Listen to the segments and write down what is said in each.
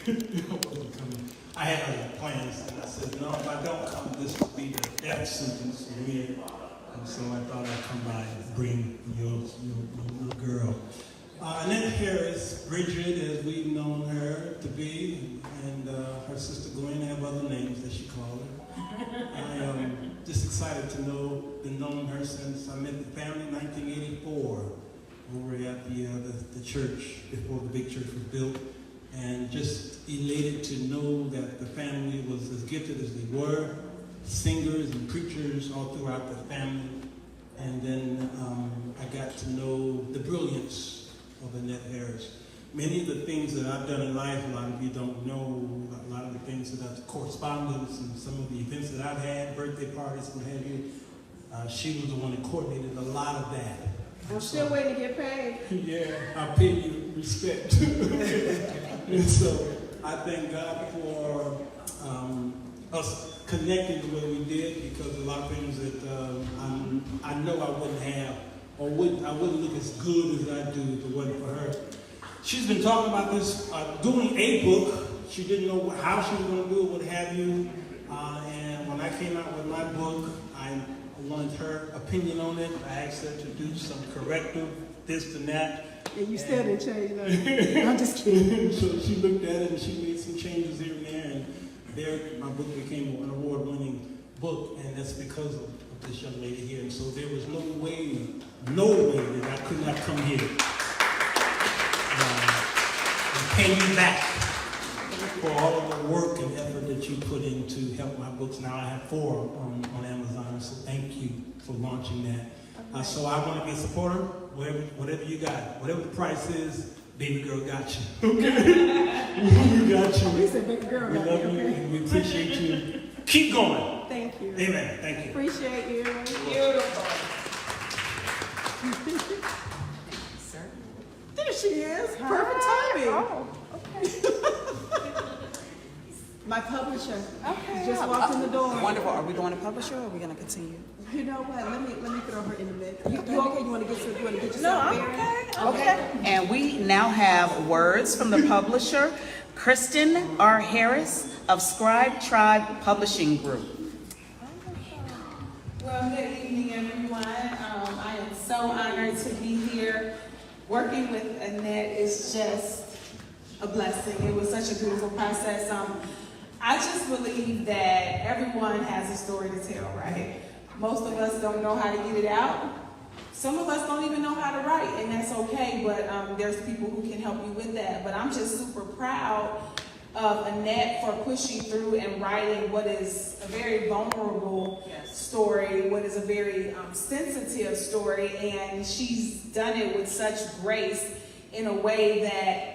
I had other plans, and I said, no, if I don't come, this will be the death sentence for me. And so I thought I'd come by and bring your little girl. Annette Harris, Bridget, as we've known her to be, and her sister Gwen have other names that she called her. I am just excited to know, been knowing her since I met the family in 1984 over at the church before the big church was built, and just elated to know that the family was as gifted as they were, singers and preachers all throughout the family. And then I got to know the brilliance of Annette Harris. Many of the things that I've done in life, a lot of you don't know, a lot of the things that I've correspondence and some of the events that I've had, birthday parties, what have you, she was the one that coordinated a lot of that. I'm still waiting to get paid. Yeah, I pay you respect. And so I thank God for us connecting the way we did, because a lot of things that I know I wouldn't have, or I wouldn't look as good as I do if it wasn't for her. She's been talking about this, doing a book. She didn't know how she was going to do it, what have you. And when I came out with my book, I wanted her opinion on it. I asked her to do some corrective, this and that. And you still didn't change nothing. I'm just kidding. So she looked at it and she made some changes here and there. And there, my book became an award-winning book, and that's because of this young lady here. And so there was no way that I could not come here and pay you back for all of the work and effort that you put in to help my books. Now I have 4 on Amazon, so thank you for launching that. So I want to be a supporter, whatever you got. Whatever the price is, baby girl got you. Okay? We got you. We said baby girl We got love you, you, okay? and we appreciate you. Keep going. Thank you. Amen. Thank you. Appreciate you. Beautiful. There she is. Perfect timing. Oh, okay. My publisher. Okay. Just walked in the door. Wonderful. Are we going to publisher or are we going to continue? You know what? Let me throw her in the mix. You okay? You want to get yourself No, I'm married? okay. And we now have words from the publisher, Kristen R. Harris of Scribe Tribe Publishing Group. Well, good evening, everyone. I am so honored to be here. Working with Annette is just a blessing. It was such a beautiful process. I just believe that everyone has a story to tell, right? Most of us don't know how to get it out. Some of us don't even know how to write, and that's okay, but there's people who can help you with that. But I'm just super proud of Annette for pushing through and writing what is a very vulnerable story, what is a very sensitive story, and she's done it with such grace in a way that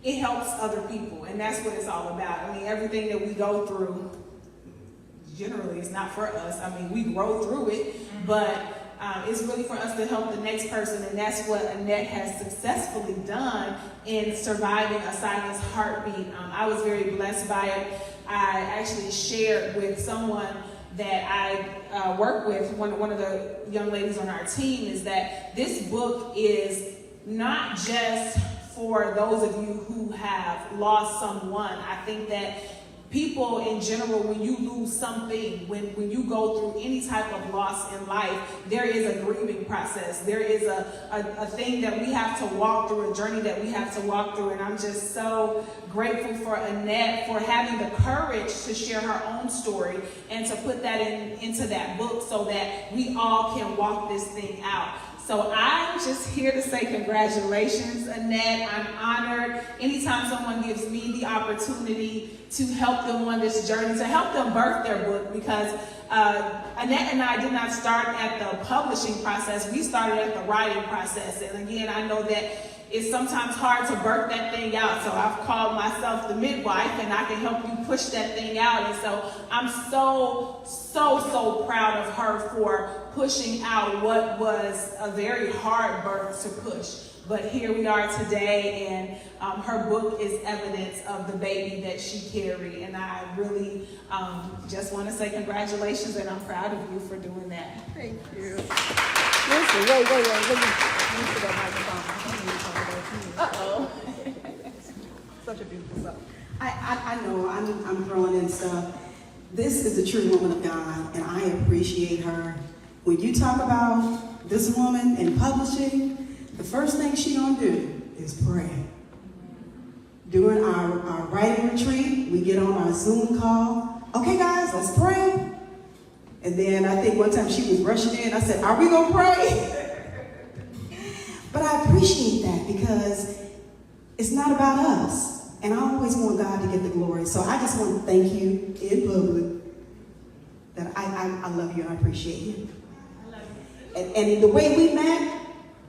it helps other people, and that's what it's all about. I mean, everything that we go through generally is not for us. I mean, we grow through it, but it's really for us to help the next person, and that's what Annette has successfully done in surviving a silenced heartbeat. I was very blessed by it. I actually shared with someone that I work with, one of the young ladies on our team, is that this book is not just for those of you who have lost someone. I think that people in general, when you lose something, when you go through any type of loss in life, there is a grieving process. There is a thing that we have to walk through, a journey that we have to walk through. And I'm just so grateful for Annette for having the courage to share her own story and to put that into that book so that we all can walk this thing out. So I'm just here to say congratulations, Annette. I'm honored anytime someone gives me the opportunity to help them on this journey, to help them birth their book, because Annette and I did not start at the publishing process. We started at the writing process. And again, I know that it's sometimes hard to birth that thing out. So I've called myself the midwife, and I can help you push that thing out. And so I'm so proud of her for pushing out what was a very hard birth to push. But here we are today, and her book is evidence of the baby that she carried. And I really just want to say congratulations, and I'm proud of you for doing that. Thank you. Listen, wait. Let me put that microphone. Uh-oh. So such a beautiful song. I know I'm growing and stuff. This is a true woman of God, and I appreciate her. When you talk about this woman in publishing, the first thing she gonna do is pray. During our writing retreat, we get on our Zoom call. Okay, guys, let's pray. And then I think one time she was rushing in. I said, "Are we gonna pray?" But I appreciate that because it's not about us. And I always want God to get the glory. So I just want to thank you in public that I love you and I appreciate you. And the way we met,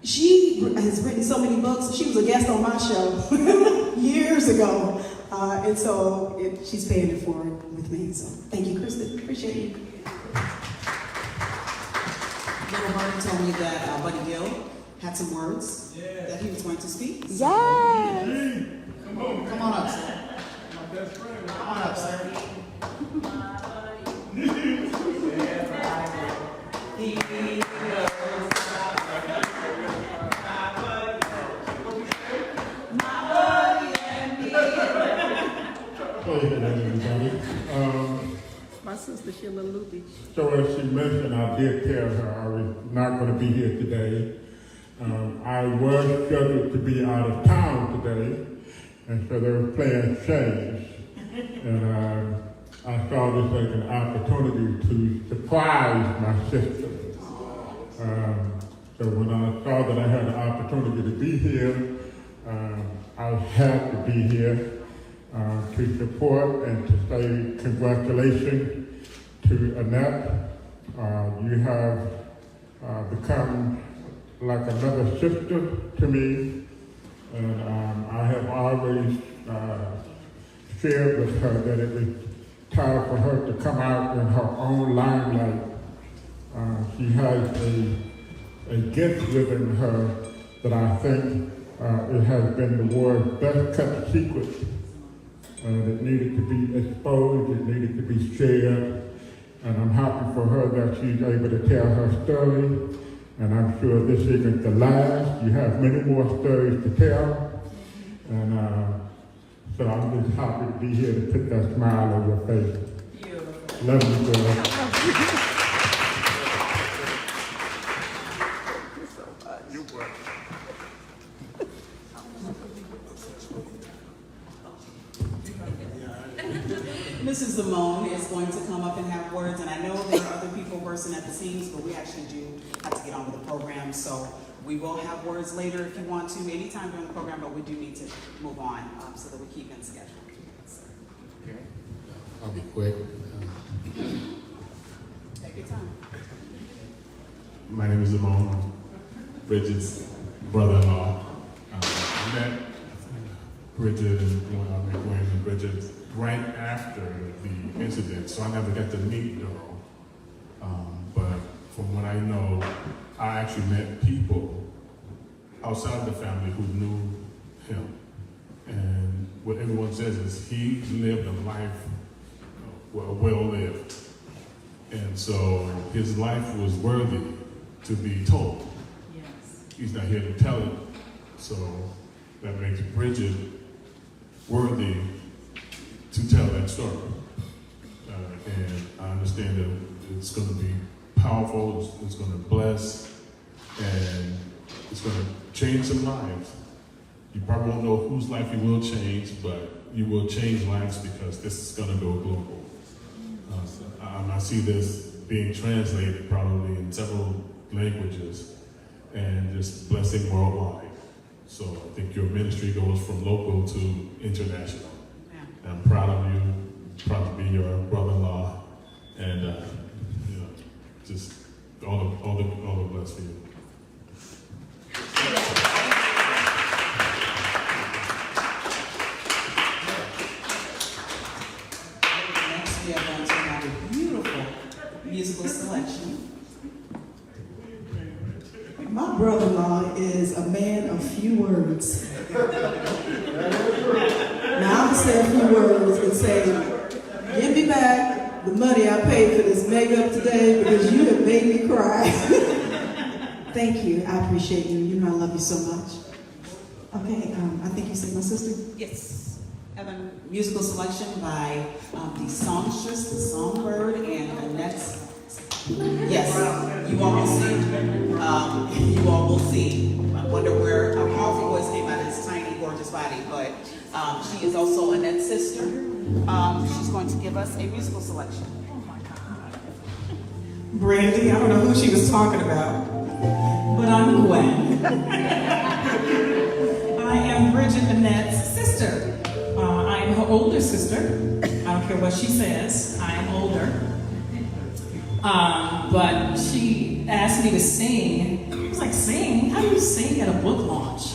she has written so many books. She was a guest on my show years ago. And so she's paying it forward with me. So thank you, Kristen. Appreciate you. Little Bird told me that Buddy Gill had some words that he was going to speak. So, Yes. come on up, sir. Come on up, sir. Hey, everybody. My sister, she a little loopy. So as she mentioned, I did tell her I was not going to be here today. I was scheduled to be out of town today, and so those plans changed. And I saw this as an opportunity to surprise my sister. So when I saw that I had the opportunity to be here, I had to be here to support and to say congratulations to Annette. You have become like another sister to me, and I have always shared with her that it was time for her to come out in her own limelight. She has a gift within her that I think it has been the world's best kept secret. That needed to be exposed, it needed to be shared, and I'm happy for her that she's able to tell her story, and I'm sure this isn't the last. You have many more stories to tell, and so I'm just happy to be here to put that smile on your face. Beautiful. Love you, girl. Mrs. Simone is going to come up and have words, and I know there are other people bursting at the seams, but we actually do have to get on with the program, so we will have words later if you want to, anytime during the program, but we do need to move on so that we keep in schedule. Okay. I'll be quick. Take your time. My name is Ramon, Bridget's brother-in-law. I met Bridget and Bridget right after the incident, so I never got to meet Daryl. But from what I know, I actually met people outside the family who knew him. And what everyone says is he lived a life well lived. And so his life was worthy to be told. Yes. He's not here to tell it, so that makes Bridget worthy to tell that story. And I understand that it's going to be powerful, it's going to bless, and it's going to change some lives. You probably won't know whose life you will change, but you will change lives because this is going to go global. So I see this being translated probably in several languages and just blessing worldwide. So I think your ministry goes from local to international. And I'm proud of you, proud to be your brother-in-law, and you know, just all the best for you. Next, we are going to have a beautiful musical selection. My brother-in-law is a man of few words. Now I'm gonna say a few words and say, give me back the money I paid for this makeup today because you have made me cry. Thank you, I appreciate you. You know I love you so much. Okay, I think you said my sister? Yes. have a musical selection by the songstress, the songbird, and Annette. Yes, you all will see. You all will see. I wonder where a powerful voice came out of this tiny, gorgeous body, but she is also Annette's sister. She's going to give us a musical selection. Oh my God. Brandy, I don't know who she was talking about, but I'm Gwen. I am Bridget Annette's sister. I am her older sister. I don't care what she says, I am older. But she asked me to sing. I was like, sing? How do you sing at a book launch?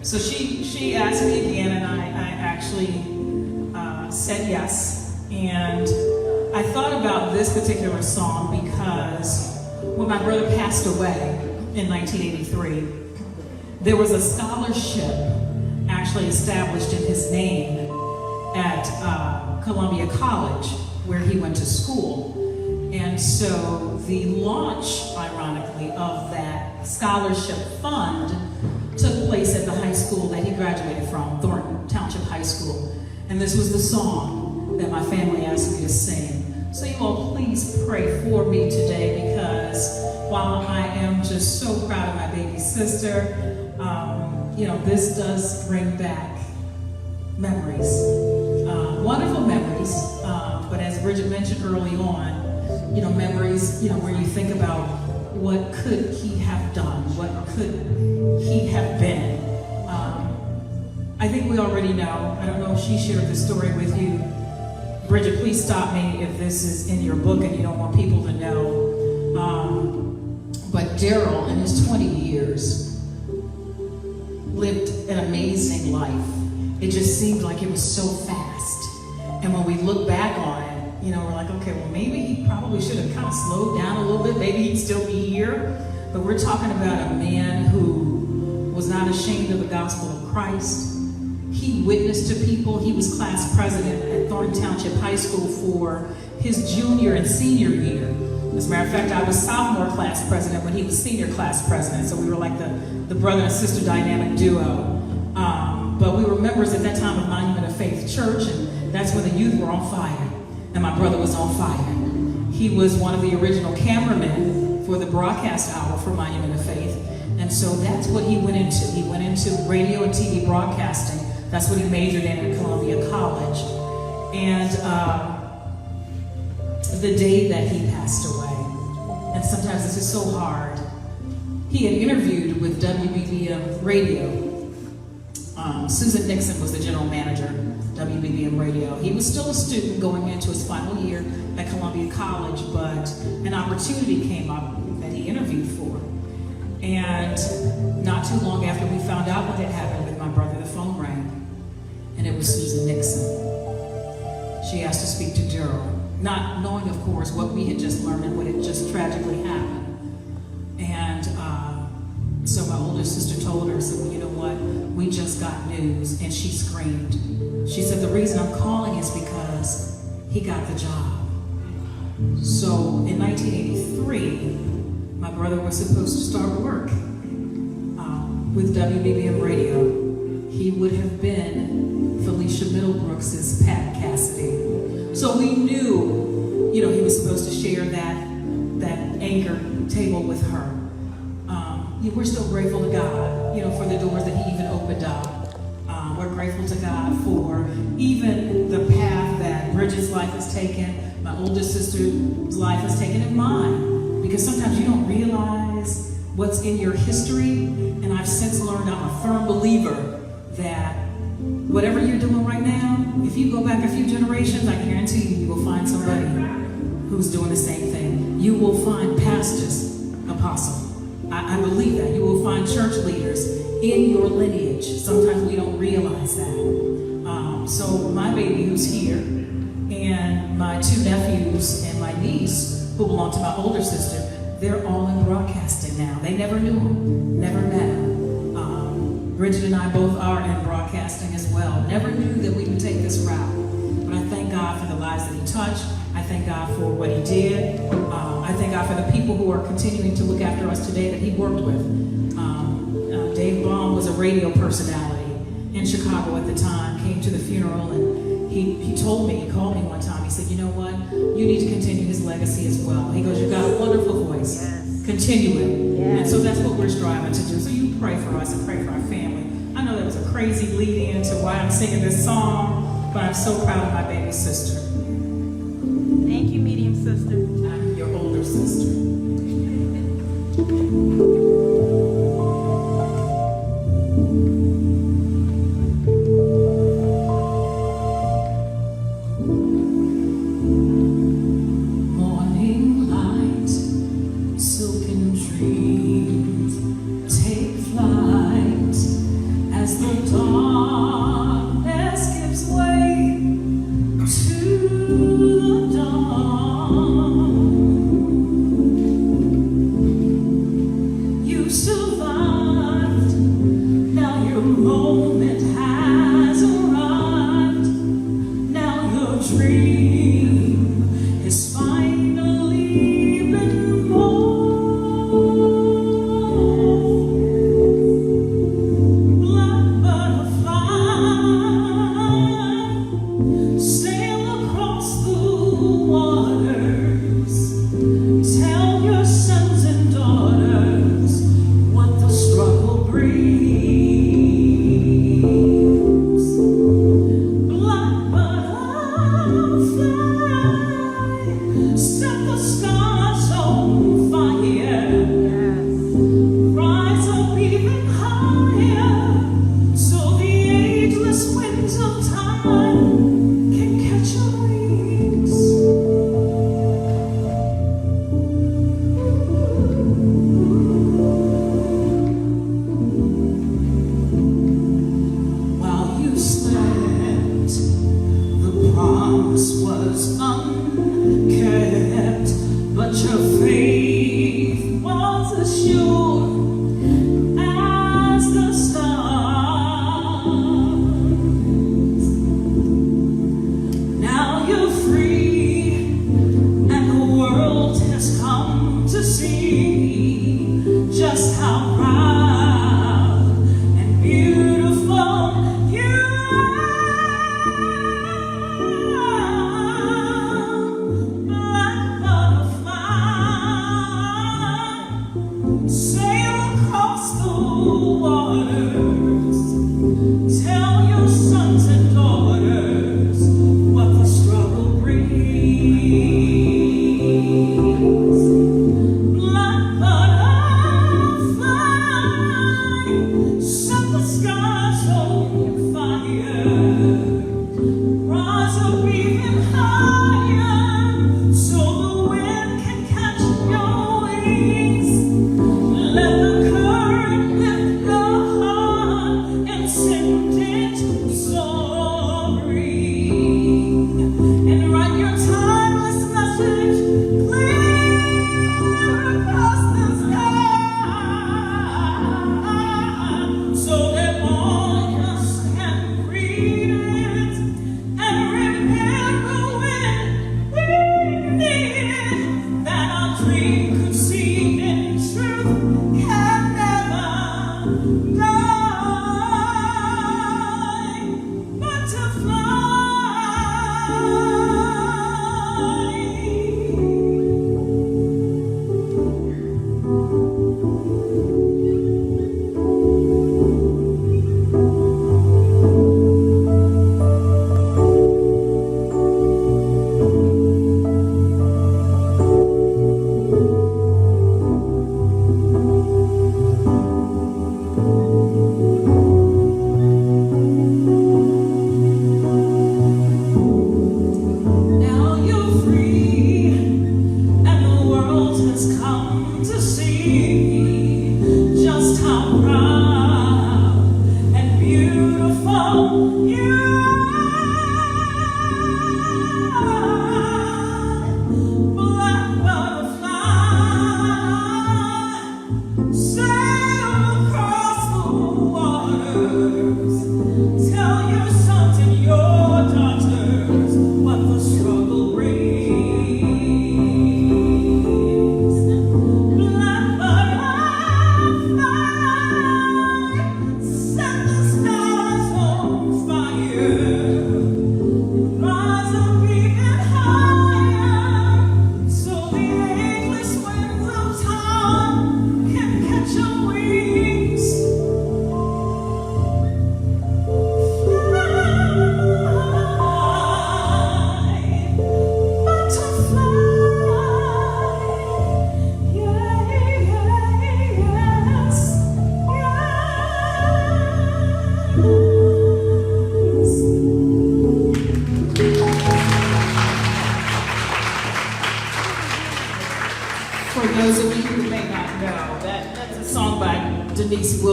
So she asked me again, and I actually said yes. And I thought about this particular song because when my brother passed away in 1983, there was a scholarship actually established in his name at Columbia College, where he went to school. And so the launch, ironically, of that scholarship fund took place at the high school that he graduated from, Thornton Township High School. And this was the song that my family asked me to sing. So you all please pray for me today, because while I am just so proud of my baby sister, you know, this does bring back memories, wonderful memories, but as Bridget mentioned early on, you know, memories, you know, where you think about what could he have done, what could he have been. I think we already know. I don't know if she shared the story with you. Bridget, please stop me if this is in your book and you don't want people to know. But Daryl, in his 20 years, lived an amazing life. It just seemed like it was so fast. And when we look back on it, you know, we're like, okay, well, maybe he probably should have kind of slowed down a little bit. Maybe he'd still be here. But we're talking about a man who was not ashamed of the gospel of Christ. He witnessed to people. He was class president at Thornton Township High School for his junior and senior year. As a matter of fact, I was sophomore class president when he was senior class president. So we were like the brother and sister dynamic duo. But we were members at that time of Monument of Faith Church, and that's when the youth were on fire. And my brother was on fire. He was one of the original cameramen for the broadcast hour for Monument of Faith. And so that's what he went into. He went into radio and TV broadcasting. That's what he majored in at Columbia College. And the day that he passed away, and sometimes this is so hard, he had interviewed with WBBM Radio. Susan Nixon was the general manager, WBBM Radio. He was still a student going into his final year at Columbia College, but an opportunity came up that he interviewed for. And not too long after we found out what had happened with my brother, the phone rang, and it was Susan Nixon. She asked to speak to Daryl, not knowing, of course, what we had just learned and what had just tragically happened. And so my older sister told her, said, well, you know what? We just got news. And she screamed. She said, the reason I'm calling is because he got the job. So in 1983, my brother was supposed to start work with WBBM Radio. He would have been Felicia Middlebrooks' Pat Cassidy. So we knew, you know, he was supposed to share that anchor table with her. We're still grateful to God, you know, for the doors that he even opened up. We're grateful to God for even the path that Bridget's life has taken, my older sister's life has taken, and mine. Because sometimes you don't realize what's in your history. And I've since learned, I'm a firm believer that whatever you're doing right now, if you go back a few generations, I guarantee you will find somebody who's doing the same thing. You will find pastors, apostles. I believe that. You will find church leaders in your lineage. Sometimes we don't realize that. So my baby who's here, and my two nephews and my niece who belong to my older sister, they're all in broadcasting now. They never knew him, never met him. Bridget and I both are in broadcasting as well. Never knew that we would take this route. But I thank God for the lives that he touched. I thank God for what he did. I thank God for the people who are continuing to look after us today that he worked with. Dave Baum was a radio personality, in Chicago at the time, came to the funeral, and he told me, he called me one time, he said, you know what, you need to continue his legacy as well. He goes, you've got a wonderful voice. Yes. Continue it. Yes. And so that's what we're striving to do. So you pray for us and pray for our family. I know that was a crazy lead in to why I'm singing this song, but I'm so proud of my baby sister. Thank you, medium sister. I'm your older sister. Morning light, silken dreams take flight as the darkness gives way to the dawn. You survived, now your moment has arrived. Now your dream is finally been born. Black butterfly, sail across the waters. Tell your sons and daughters what the struggle brings. Black butterfly, set the stars on fire. Rise up even higher, so the ageless winds of time can catch your wings. While you slept, the promise was unkept, but your faith was as sure as the stars. Now you're free, and the world has come to see just how proud and beautiful you are. Black butterfly, sail across the waters. Tell your sons and daughters what the struggle brings. Black butterfly, set the skies on fire. Rise up even higher, so the wind can catch your wings. Let the current lift your heart and send it soaring. And write your timeless message clear across the sky, so that all of us can read it and remember when we need it, that our dream could see in truth can never die, but to fly.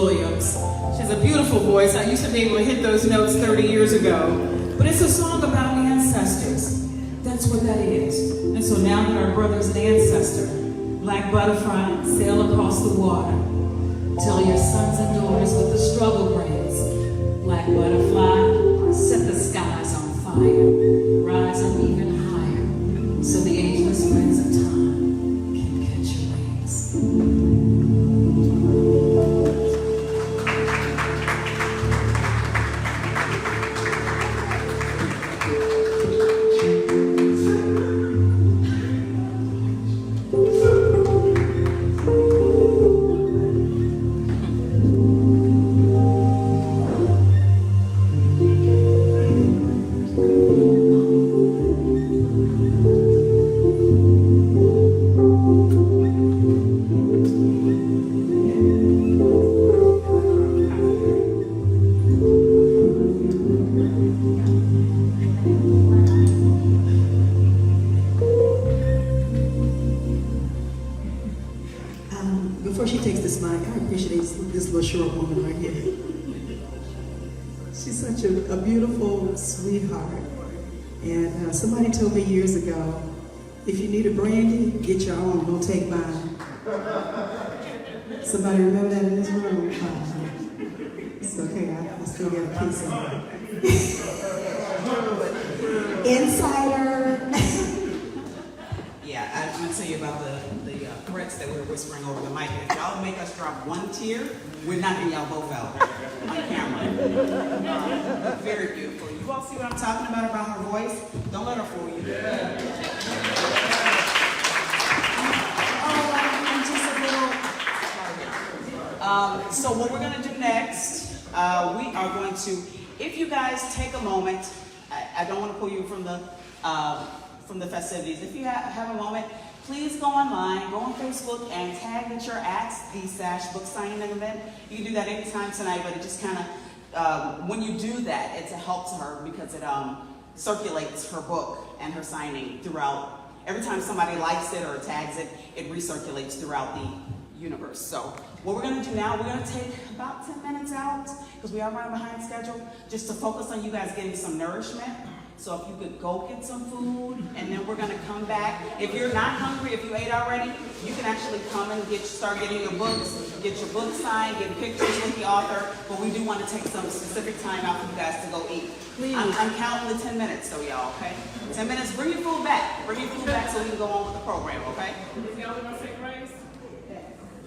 Williams. She has a beautiful voice. I used to be able to hit those notes 30 years ago. But it's a song about ancestors. That's what that is. And so now that our brother's an ancestor, black butterfly, sail across the water. Tell your sons and daughters what the struggle brings. Black butterfly, set the skies on fire. Rise up even higher, so the ageless winds of time can catch your wings. Before she takes this mic, I appreciate this little short woman right here. She's such a beautiful sweetheart. And somebody told me years ago, if you need a brandy, get your own, don't take mine. Somebody remember that in this room? It's okay, I still got a piece of it. Insider. Yeah, I'm gonna tell you about the threats that we're whispering over the mic. If y'all make us drop one tear, we're knocking y'all both out on camera. Very beautiful. You all see what I'm talking about her voice? Don't let her fool you. I'm just a little. So what we're gonna do next, we are going to, if you guys take a moment, I don't want to pull you from the festivities. If you have a moment, please go online, go on Facebook, and tag that you're at the SASH book signing event. You can do that anytime tonight, but it just kind of, when you do that, it's a help to her because it circulates her book and her signing throughout. Every time somebody likes it or tags it, it recirculates throughout the universe. So what we're going to do now, we're going to take about 10 minutes out, because we are running behind schedule, just to focus on you guys getting some nourishment. So if you could go get some food, and then we're going to come back. If you're not hungry, if you ate already, you can actually come and start getting your books, get your book signed, get pictures with the author. But we do want to take some specific time out for you guys to go eat. Please. I'm counting the 10 minutes, so y'all, okay? 10 minutes. Bring your food back. Bring your food back so we can go on with the program, okay?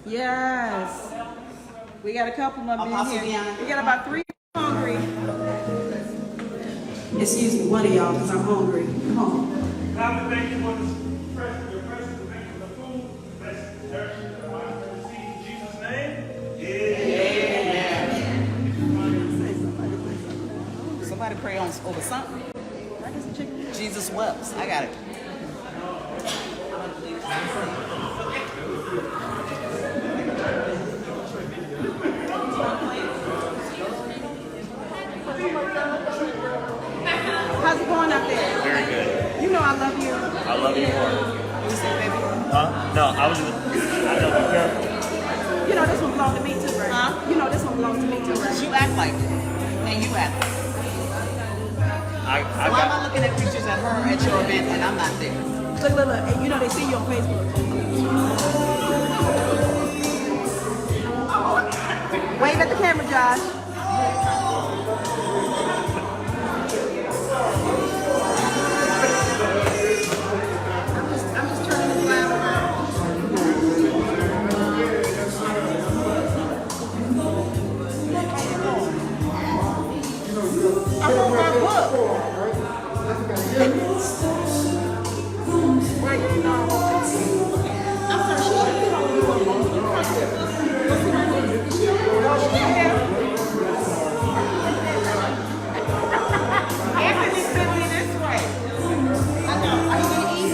Yes. We got a couple of them Apostle in here. Deanna. We got about 3 hungry. Excuse me, one of y'all, because I'm hungry. Come on. God, we thank you for this your presence. We thank you for the food. Bless the church. In Jesus' name. Amen. Somebody pray over something. Jesus wept. I got it. How's it going out there? Very good. You know I love you. I love you more. Huh? No, I know, be careful. You know this one belongs to me too, right? Huh? You know this one belongs to me too, right? You act like it. And you act like it. I Why am I looking at pictures at her at your event and I'm not there? Look. And you know they see you on Facebook. Wave at the camera, Josh. I'm just turning this loud around. I want my book. Where you know? I'm sorry, she should be on you one more. Anthony's sitting me this way. I know. Are you gonna eat?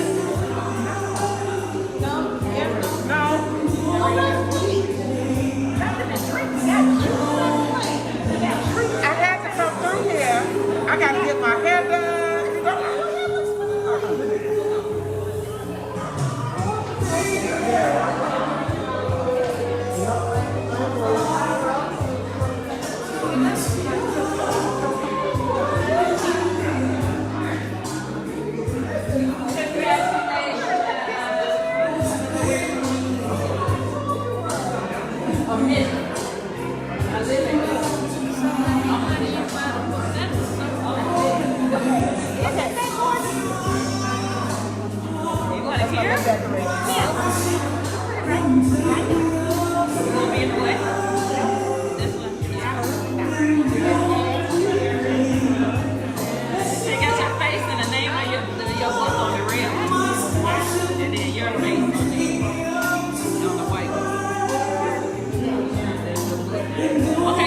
No. No. I had to come through here. I gotta get my hair done.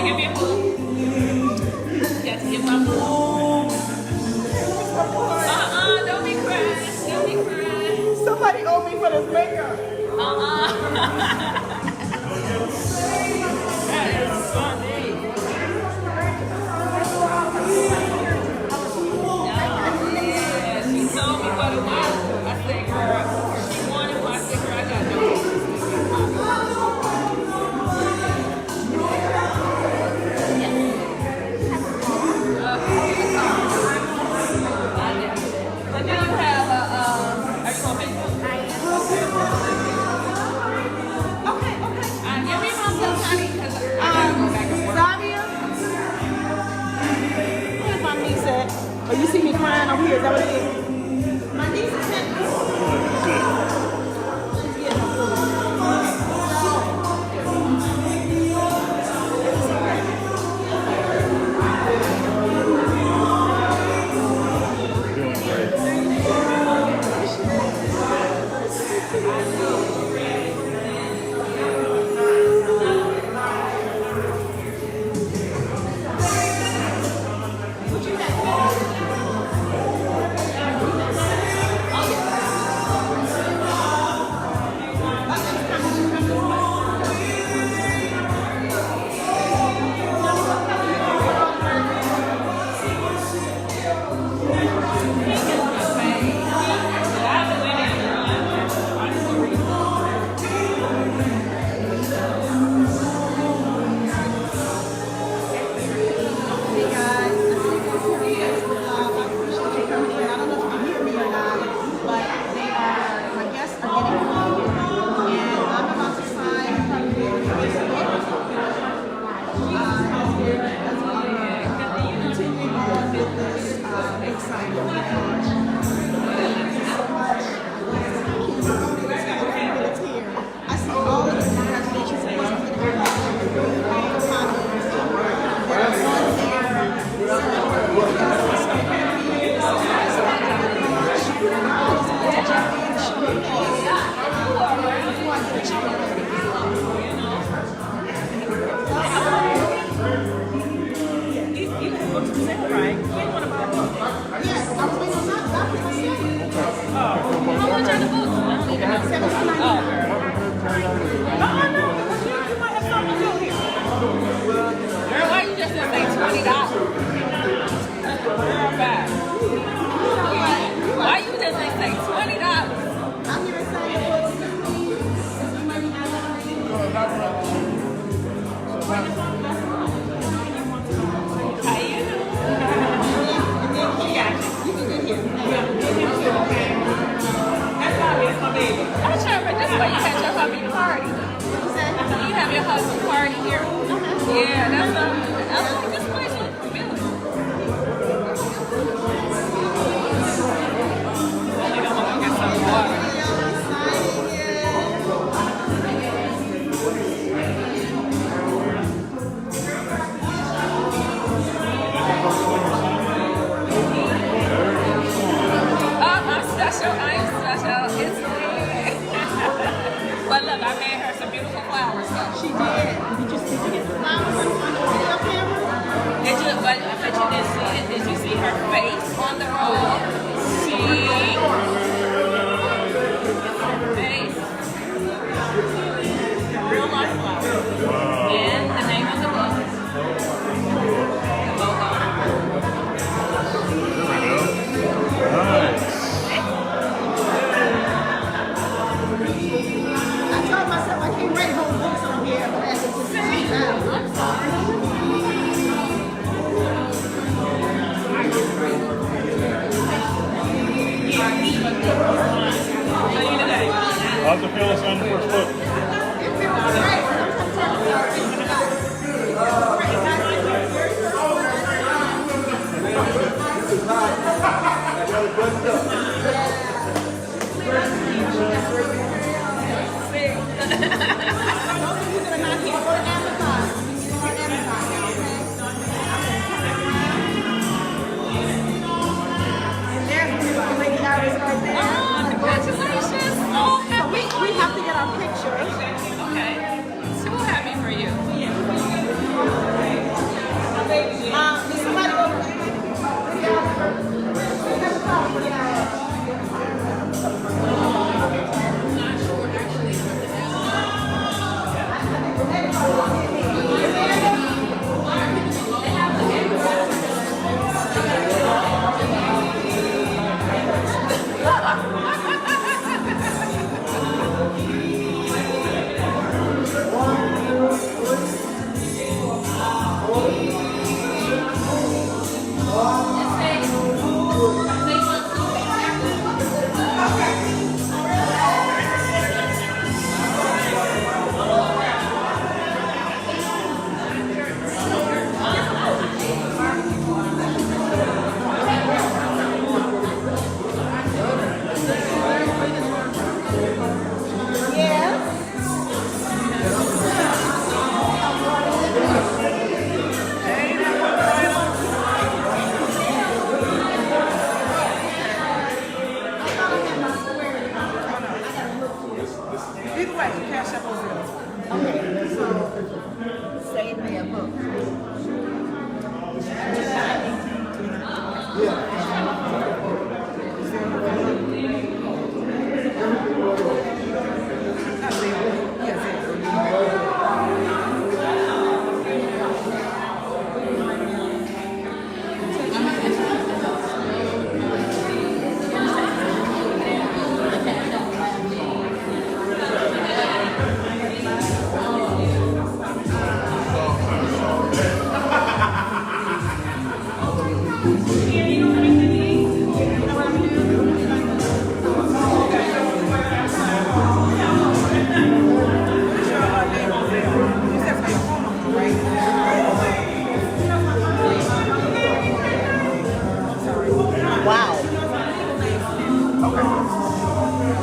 give me a hug. Yes, give my hug. Don't be crying. Don't be crying. Somebody owe me for this makeup. That is funny. Yeah, she told me what it was. I said, girl, she wanted one. I said, girl, I got no. But do you have a, are you on Facebook? Okay. Give me my stuff, honey, because I gotta go back and forth. Zhavia? Where's my niece at? Oh, you see me crying over here, is that what it is? My niece is at She did. Did you get the flowers on the video camera?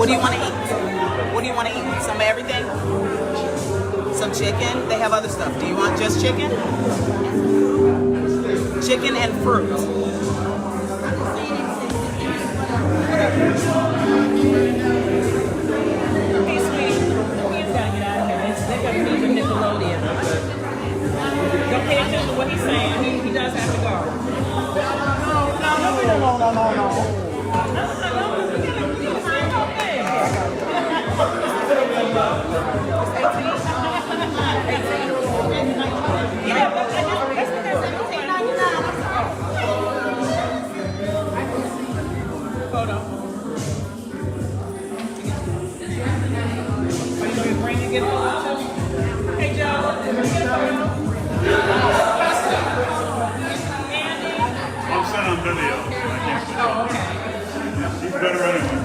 do you want to eat? What do you want to eat? Some of everything? Some chicken? They have other stuff. Do you want just chicken? Chicken and fruit. Hey, sweetie, we just gotta get out of here. They're gonna leave the Nickelodeon. Don't pay attention to what he's saying. He does have to go. Hold on. Are you gonna bring your gift over too? Hey, Joe. I'm sent on video. Oh, okay. She's better anyway.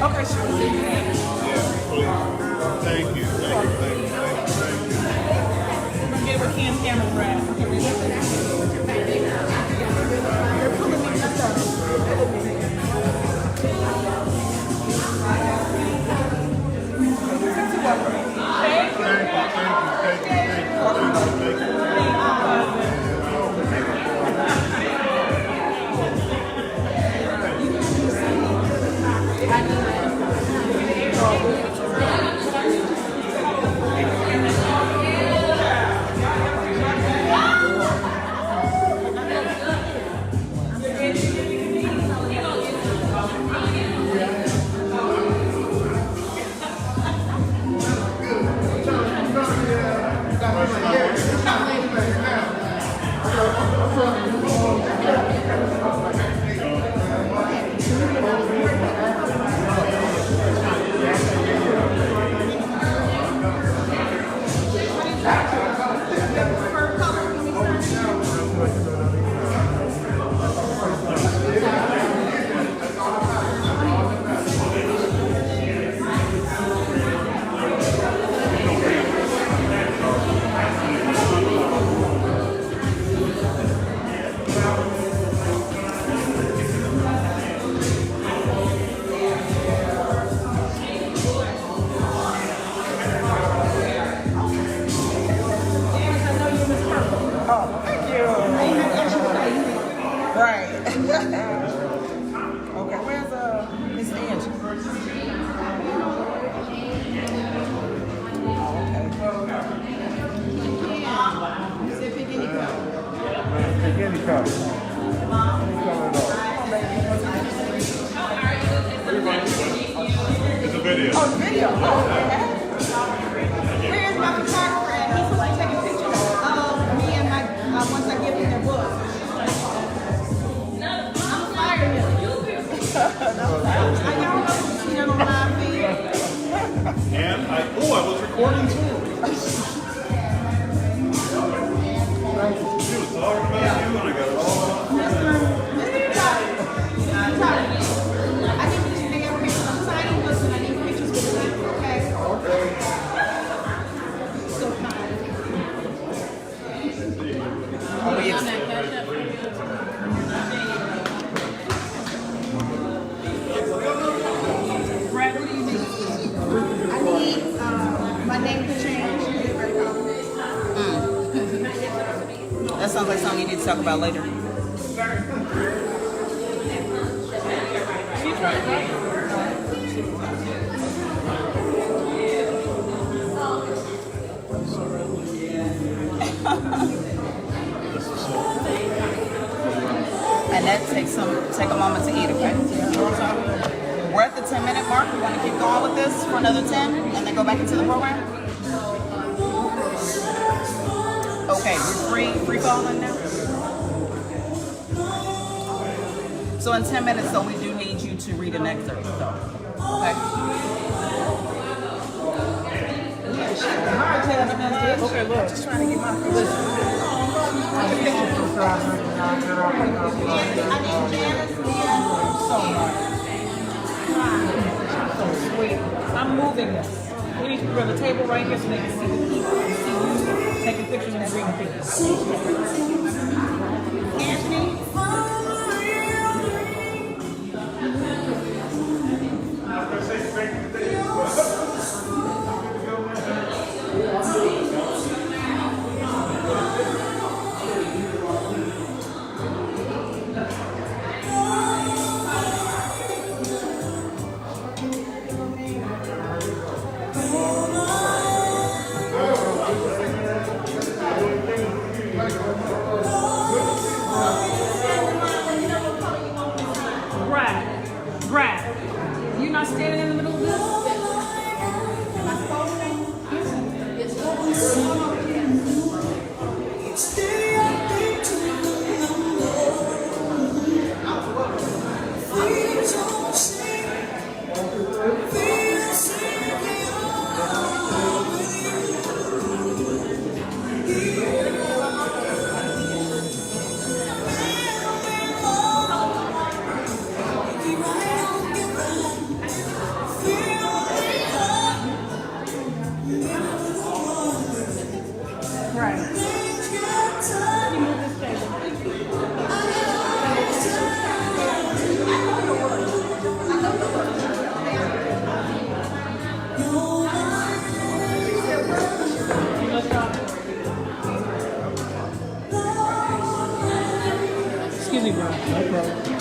Okay, sure. Thank you. Get with Ken's camera grab. It's a video. Oh, the video. Oh, okay. Where's my photographer at? He's supposed to take a picture of me and my, once I give him their book. I'm fired. I don't know if you see that on live feed. And I was recording too. She was talking about you and I got it all. I need you to take a picture. I'm signing this and I need pictures with you, okay? Okay. So kind. Oh, yes. Brad, what do you need? I need my name to change. That sounds like something you need to talk about later. Annette, take a moment to eat, okay? We're at the 10-minute mark. We want to keep going with this for another 10 and then go back into the program? Okay, we're free falling now? So in 10 minutes, though, we do need you to read an excerpt, though. Okay? Okay, look. Just trying to get my I'm moving this. We need to put the table right here so they can see the people and see you taking pictures and bringing pictures. Anthony? Brad, you not standing in the middle of this? Excuse me, bro. No problem.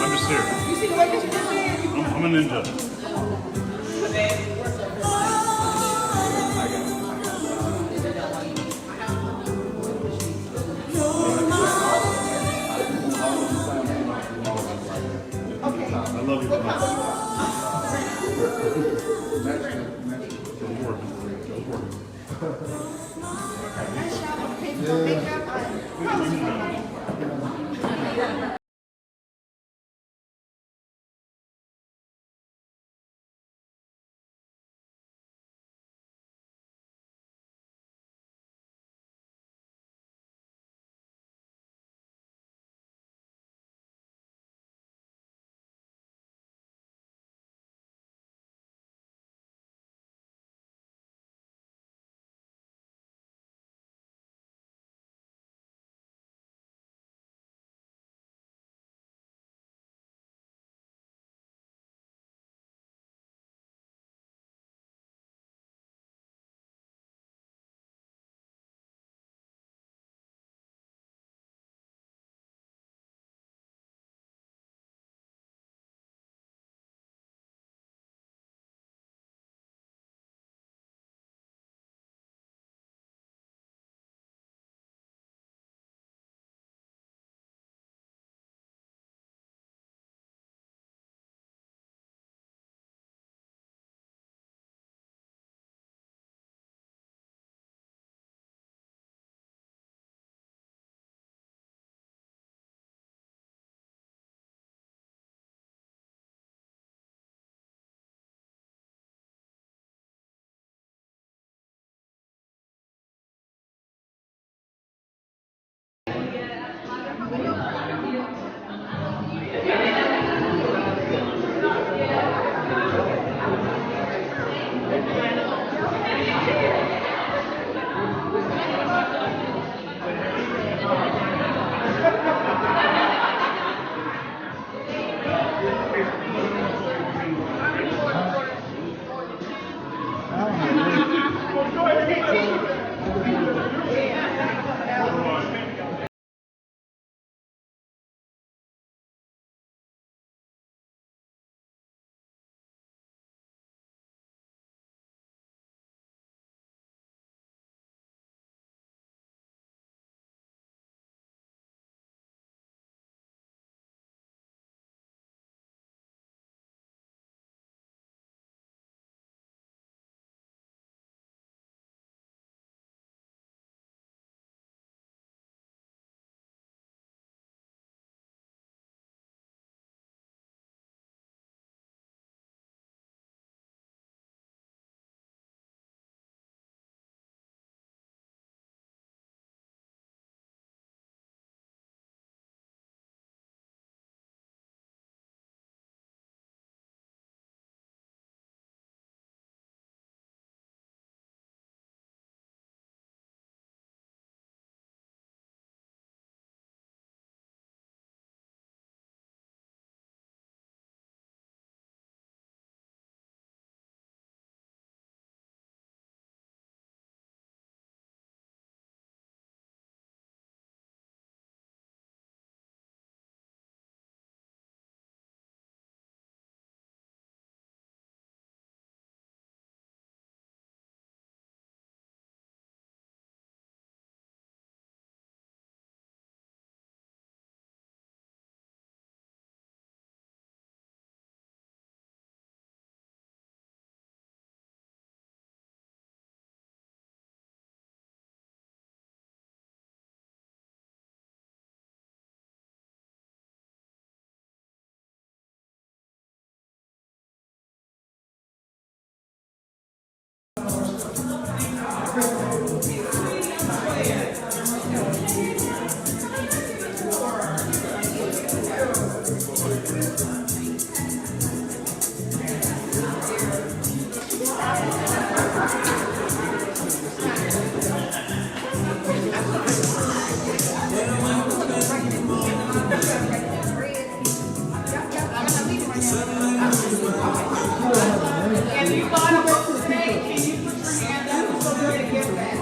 I'm just here. I'm a ninja. I love you. if you thought it was a mistake, can you put your hand up so we're gonna get that?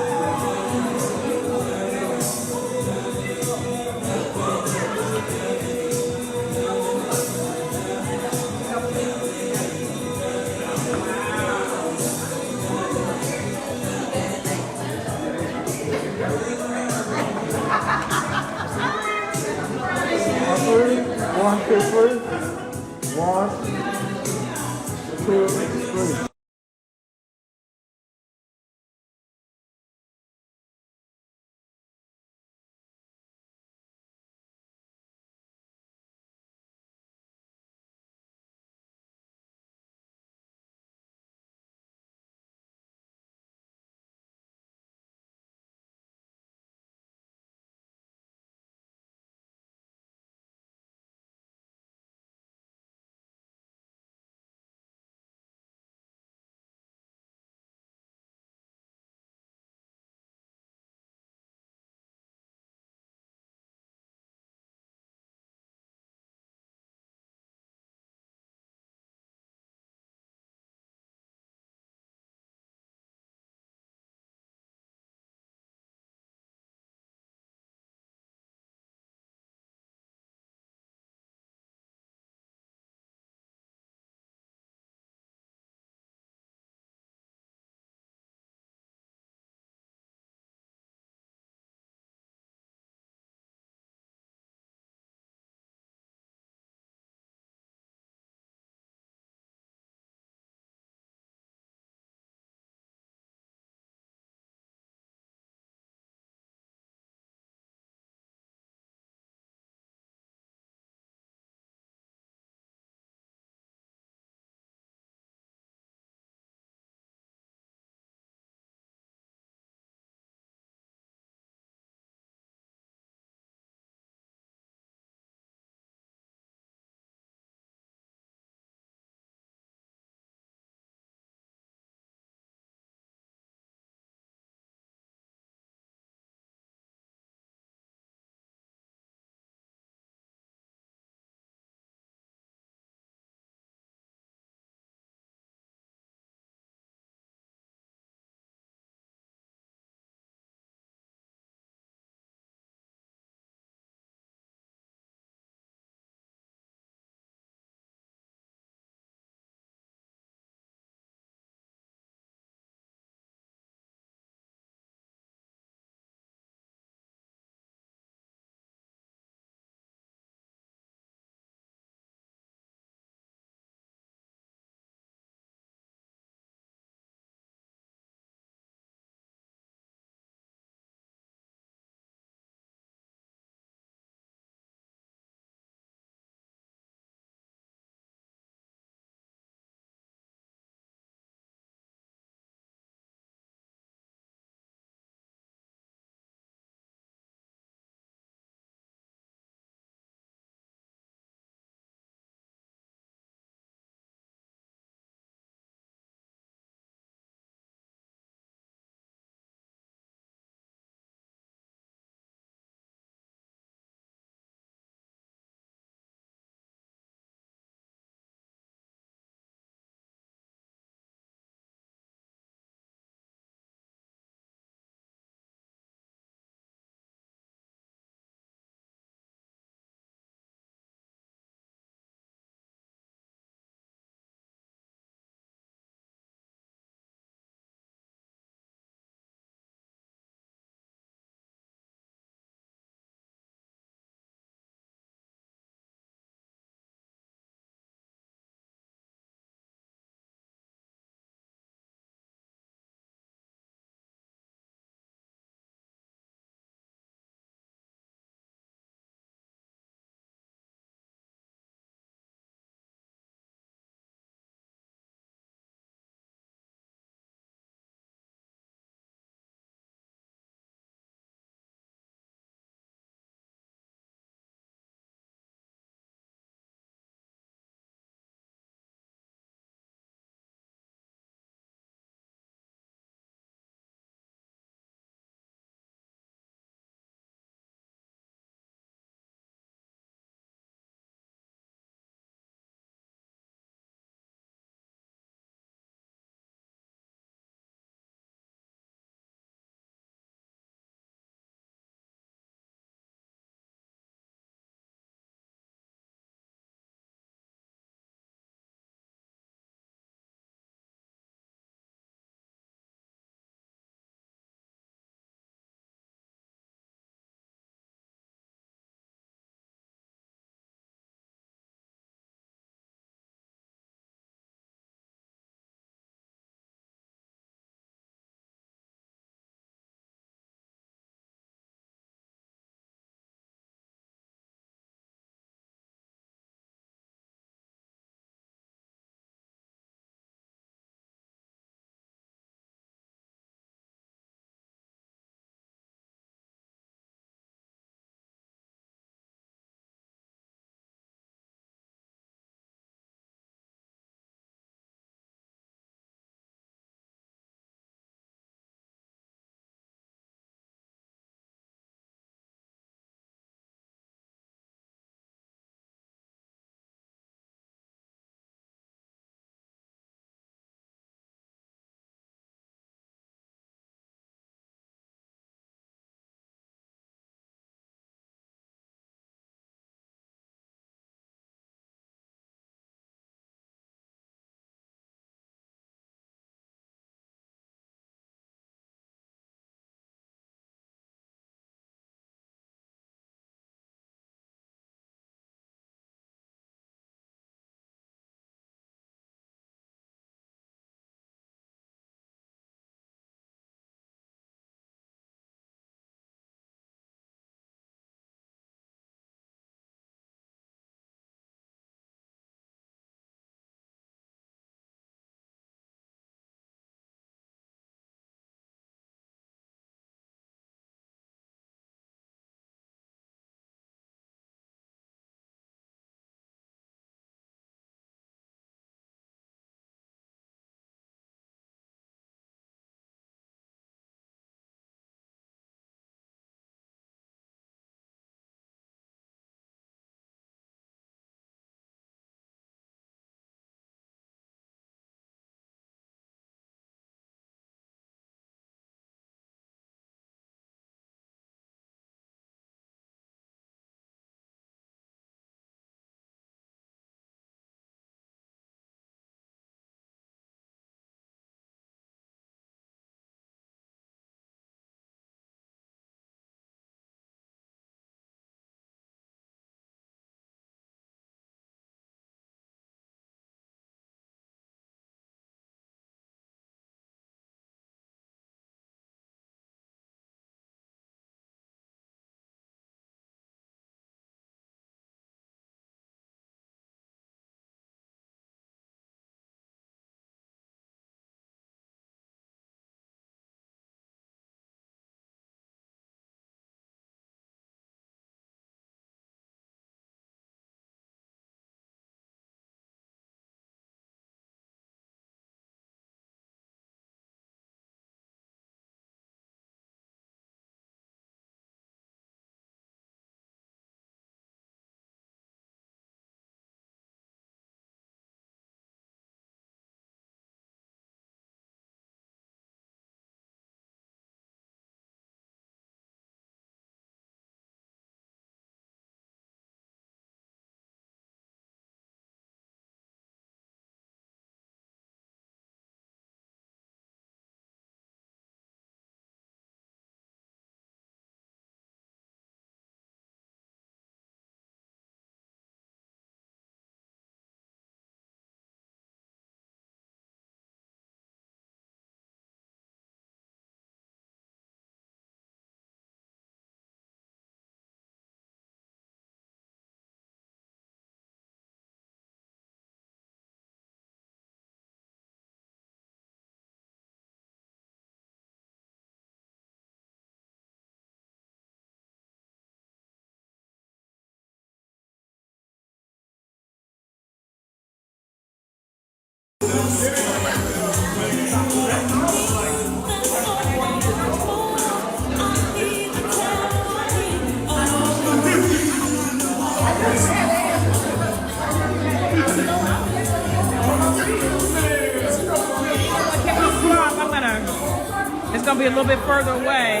It's gonna be a little bit further away.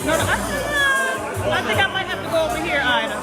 No, I think I might have to go over here, Ida.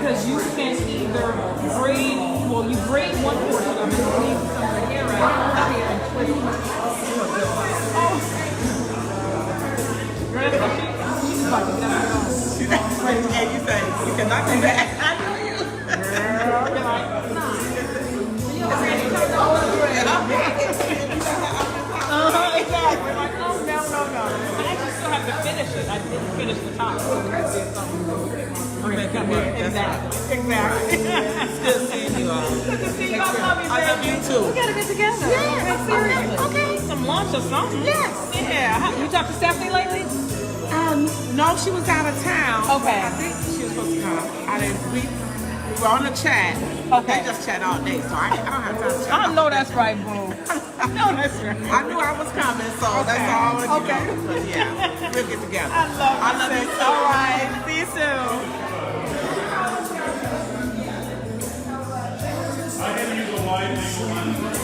Because you can either braid, well, you braid one portion of it, leave some of the hair out, and twist it. She's about to get out of And you say, you cannot do that. I know you. Girl, you're like, nah. Exactly. Like, oh, no. I actually still have to finish it. I didn't finish the top. Okay, come here. Exactly. Good seeing you all. Good to see you. I love you, I love you too. We gotta get together. Yeah, okay. Some lunch or something. Yes. Yeah. You talked to Stephanie lately? No, she was out of town. Okay. I think she was supposed to come. I didn't. we're on the chat. Okay. They just chat all day, so I don't have time to chat. I know that's right, boo. No, that's right. I knew I was coming, so that's all. Okay. But yeah, we'll get together. I love you, sis. All right. See you soon. I can use a wide angle.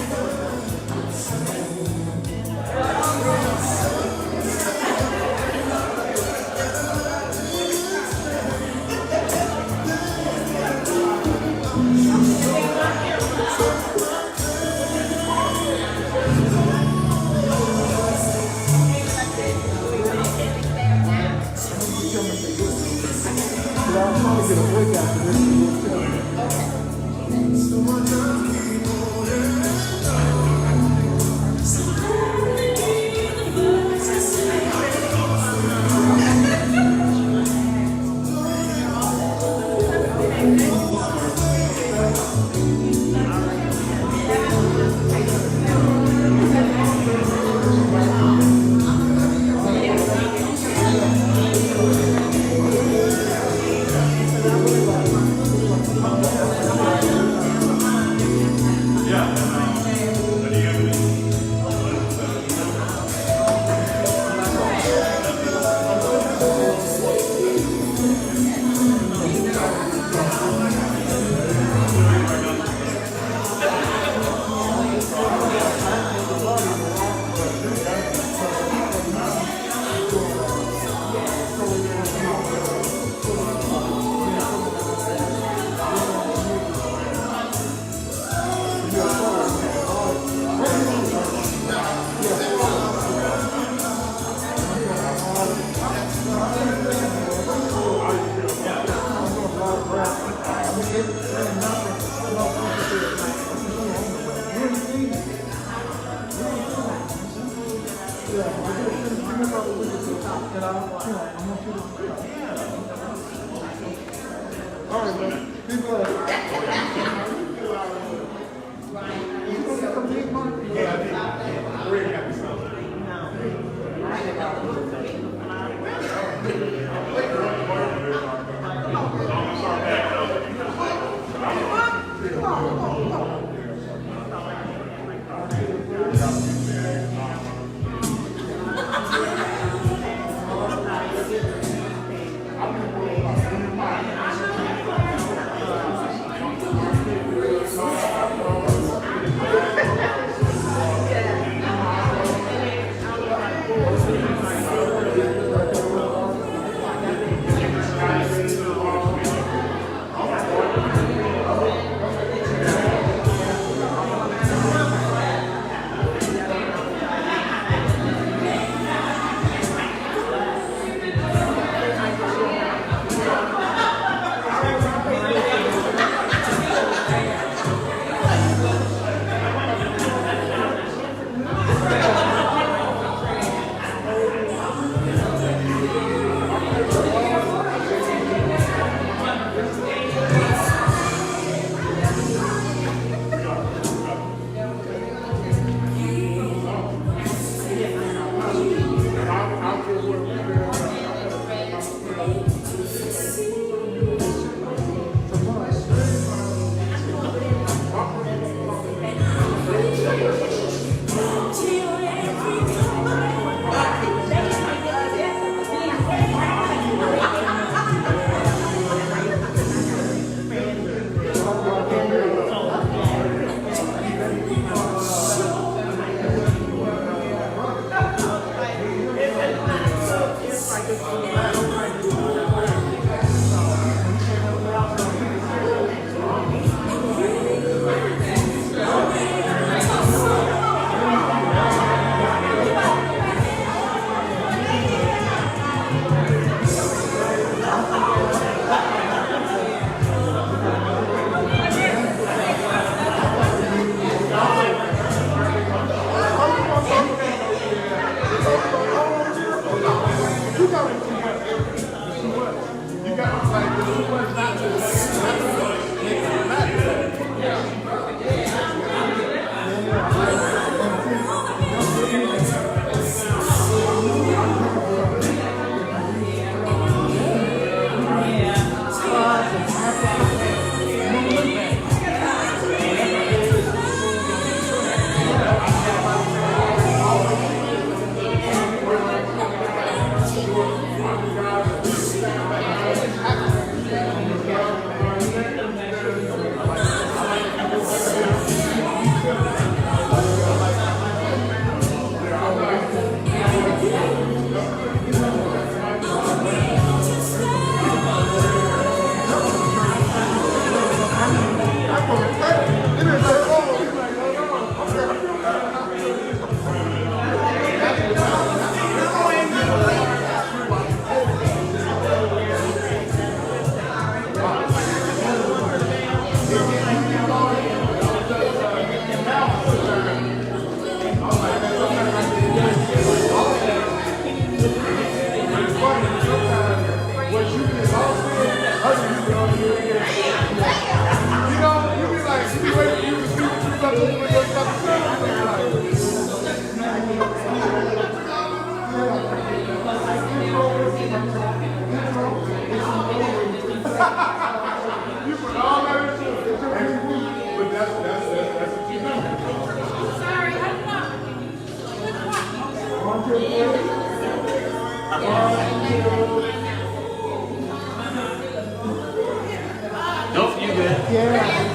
Nope, you good.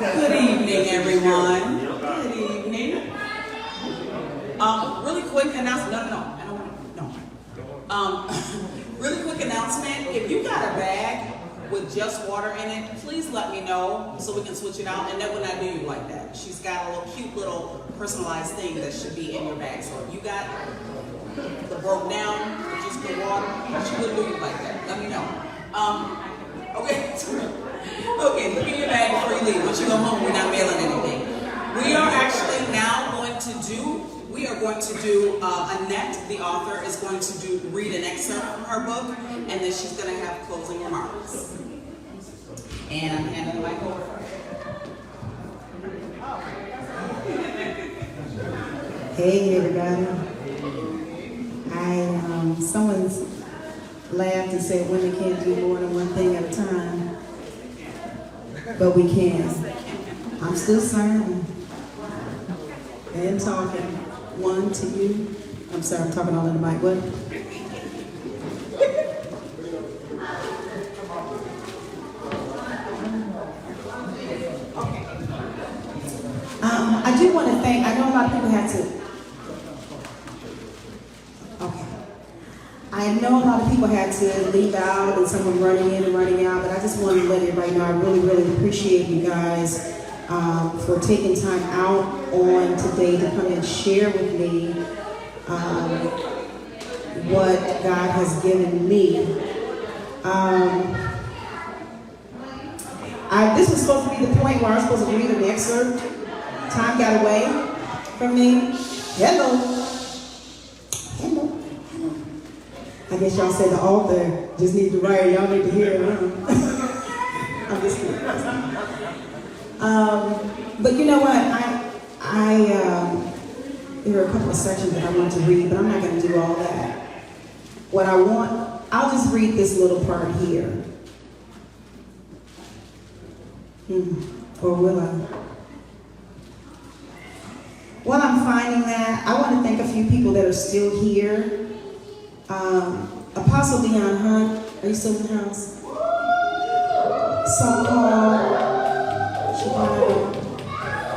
Good evening, everyone. Good evening. Really quick announcement. I don't want to. Really quick announcement. If you got a bag with just water in it, please let me know so we can switch it out. And that would not do you like that. She's got a little cute little personalized thing that should be in your bag. So if you got the broke down, just the water, she wouldn't do you like that. Let me know. Okay. Okay, look in your bag before you leave. Once you go home, we're not mailing anything. We are actually now going to do, Annette, the author, is going to read an excerpt from her book, and then she's going to have closing remarks. And I'm handing the mic over for her. Hey everybody. Someone's laughed and said women can't do more than one thing at a time. But we can. I'm still serving and talking. One to you. I'm sorry, I'm talking all in the mic. What? I do want to thank, I know a lot of people had to, I know a lot of people had to leave out and some were running in and running out, but I just want to let everybody know I really, really appreciate you guys for taking time out on today to come and share with me what God has given me. This was supposed to be the point where I was supposed to read an excerpt. Time got away from me. Hello. I guess y'all said the author just need to write. Y'all need to hear it. I'm just kidding. But you know what? There are a couple of sections that I want to read, but I'm not going to do all that. What I want, I'll just read this little part here. Or will I? While I'm finding that, I want to thank a few people that are still here. Apostle Dion Hunt, are you still in the house?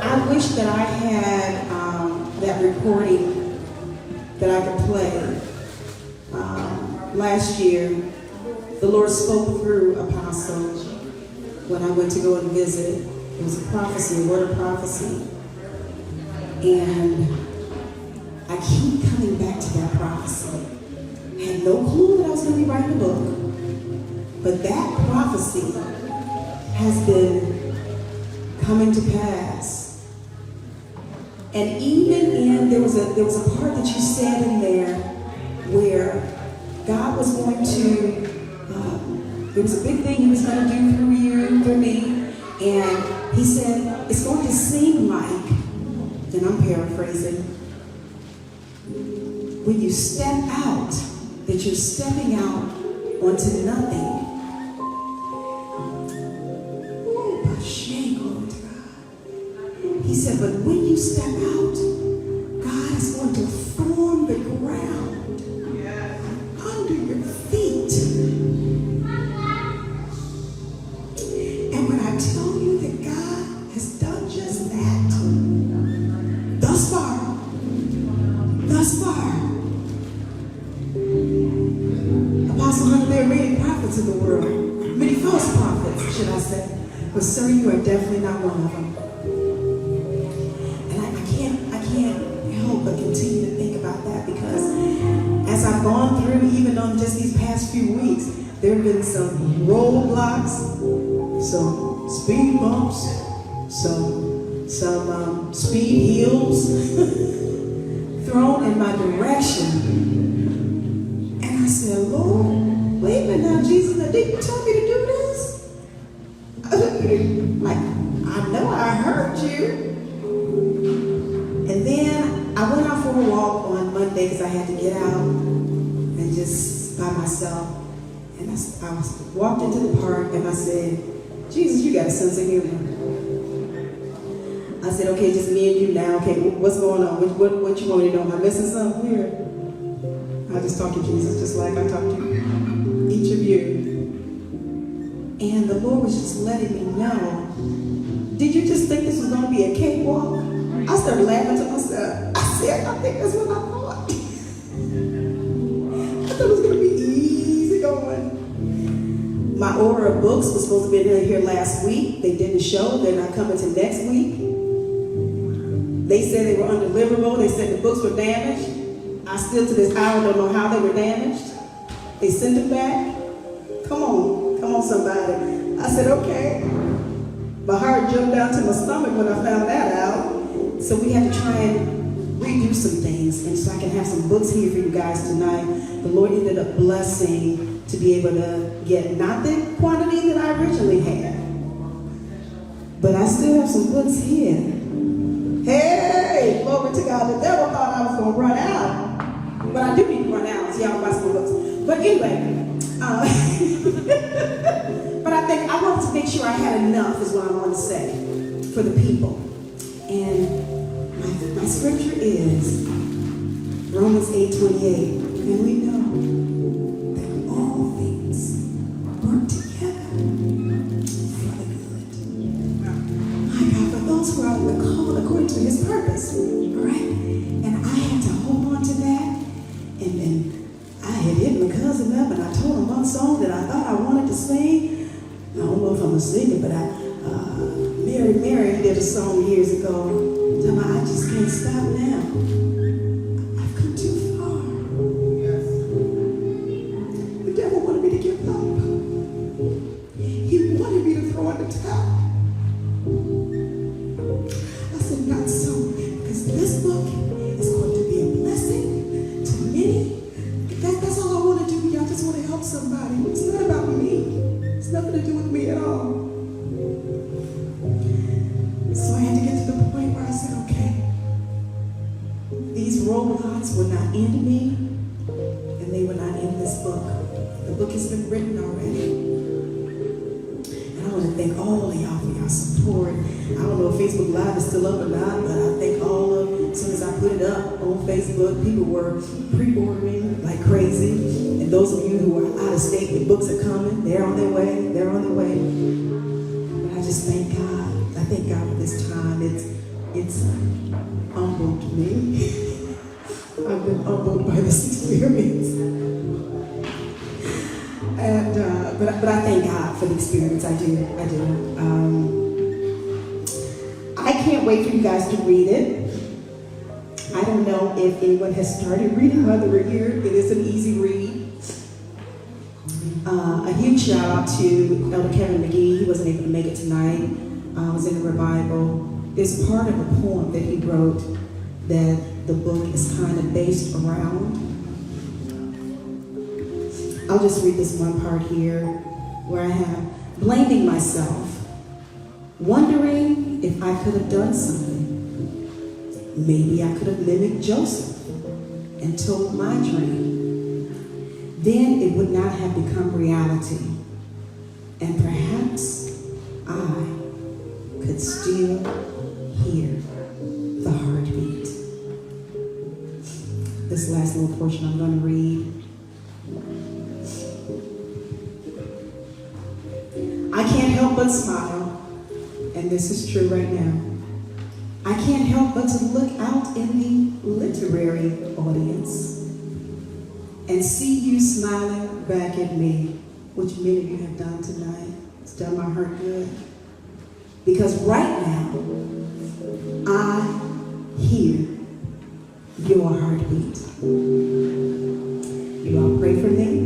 I wish that I had that recording that I could play. Last year, the Lord spoke through Apostle when I went to go and visit. It was a prophecy, a word of prophecy. And I keep coming back to that prophecy. I had no clue that I was going to be writing a book. But that prophecy has been coming to pass. And even in, there was a part that you said in there where God was going to, there was a big thing he was going to do through you, through me. And he said, it's going to seem like, and I'm paraphrasing, when you step out, that you're stepping out onto nothing. He said, but when you step out, God is going to form the ground under your feet. And when I tell you that God has done just that, thus far, Apostle Hunter, there are many prophets in the world, many false prophets, should I say, but sir, you are definitely not one of them. But continue to think about that, because as I've gone through, even on just these past few weeks, there have been some roadblocks, some speed bumps, some speed hills thrown in my direction. And I said, Lord, wait a minute now, Jesus, now, did you tell me to do this? Like, I know I heard you. And then I went out for a walk on Monday because I had to get out and just by myself. And I walked into the park and I said, Jesus, you got a sense of humor. I said, okay, just me and you now. Okay, what's going on? What you want me to know? Am I missing something here? I just talk to Jesus just like I talk to each of you. And the Lord was just letting me know, did you just think this was going to be a cakewalk? I started laughing to myself. I said, I think that's what I thought. I thought it was going to be easy going. My order of books was supposed to be here last week. They didn't show. They're not coming to next week. They said they were undeliverable. They said the books were damaged. I still to this hour don't know how they were damaged. They sent them back. Come on somebody. I said, okay. My heart jumped down to my stomach when I found that out. So we had to try and redo some things, and so I can have some books here for you guys tonight. The Lord ended up blessing to be able to get not the quantity that I originally had, but I still have some books here. Hey, glory to God. The devil thought I was going to run out, but I do need to run out, so y'all buy some books. But anyway, but I think I wanted to make sure I had enough is what I want to say for the people. And my scripture is Romans 8:28, and we know that all things work together for the good. My God, for those who are called according to His purpose, all right? And I had to hold on to that, and then I had hit my cousin up, and I told him one song that I thought I wanted to sing. I don't know if I'm a singer, but Mary did a song years ago. Talking about, I just can't stop now. I've come too far. The devil wanted me to give up. He wanted me to throw in the towel. I said, not so, because this book is going to be a blessing to many. That's all I want to do. I just want to help somebody. It's not about me. It's nothing to do with me at all. So I had to get to the point where I said, okay, these roadblocks will not end me, and they will not end this book. The book has been written already. And I want to thank all of y'all for your support. I don't know if Facebook Live is still up or not, but I thank all of, as soon as I put it up on Facebook, people were pre-ordering like crazy. And those of you who are out of state, the books are coming. They're on their way. They're on their way. But I just thank God. I thank God for this time. It's humbled me. I've been humbled by this experience. And but I thank God for the experience. I do. I can't wait for you guys to read it. I don't know if anyone has started reading while they were here. It is an easy read. A huge shout out to Elder Kevin McGee. He wasn't able to make it tonight. I was in the revival. There's part of a poem that he wrote that the book is kind of based around. I'll just read this one part here where I have blaming myself, wondering if I could have done something. Maybe I could have mimicked Joseph and told my dream. Then it would not have become reality. And perhaps I could still hear the heartbeat. This last little portion I'm going to read. I can't help but smile, and this is true right now. I can't help but to look out in the literary audience and see you smiling back at me, which many of you have done tonight. It's done my heart good. Because right now, I hear your heartbeat. You all pray for me.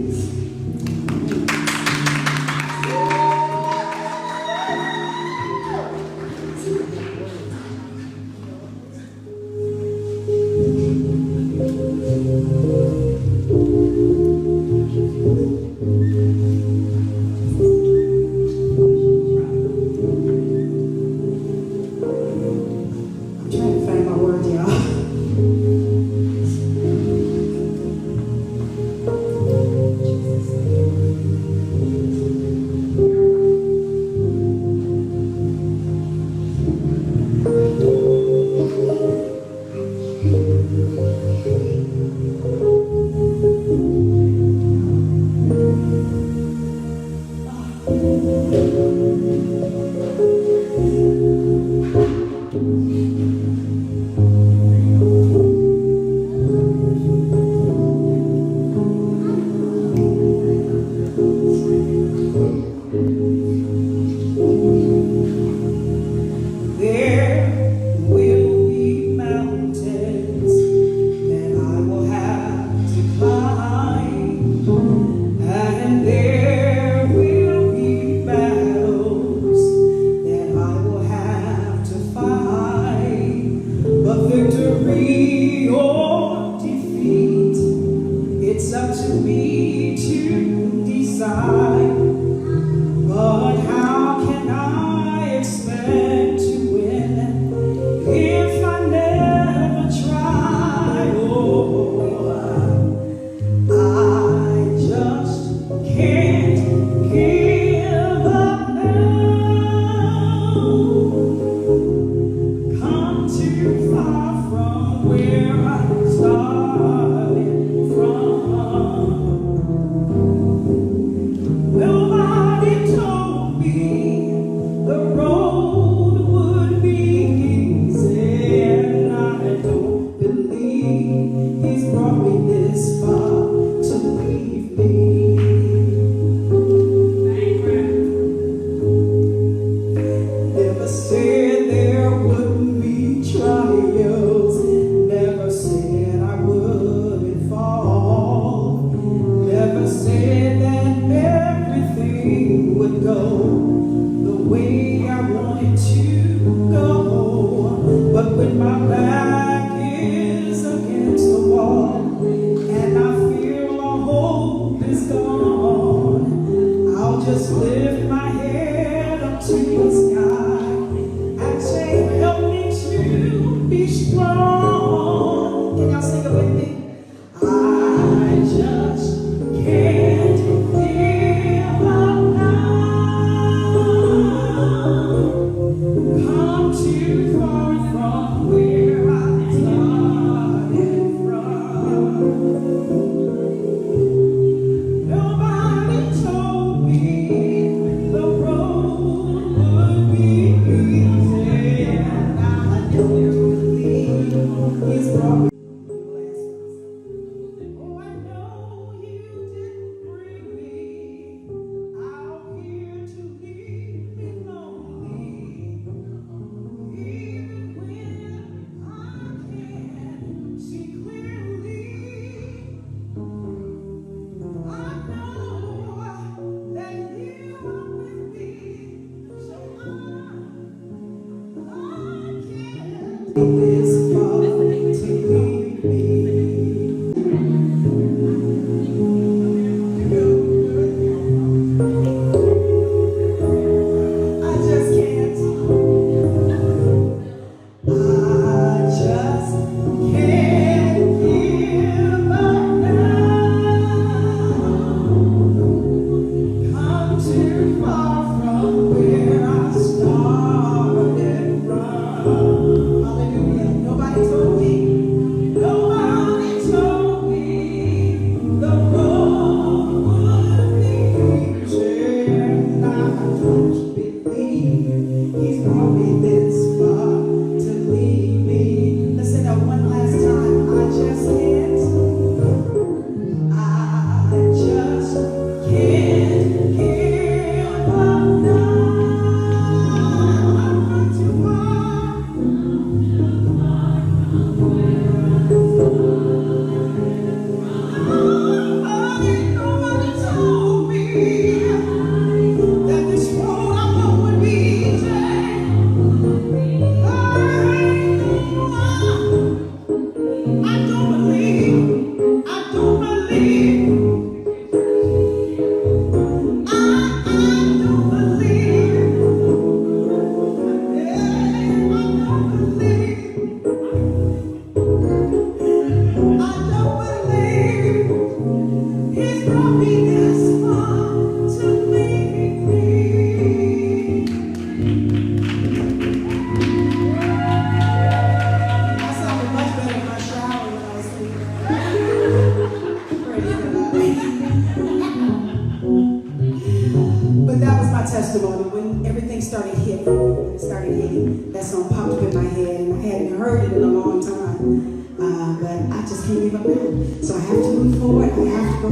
testimony. When everything started hitting, that song popped up in my head, and I hadn't heard it in a long time. But I just can't give up now. So I have to move forward. I have to go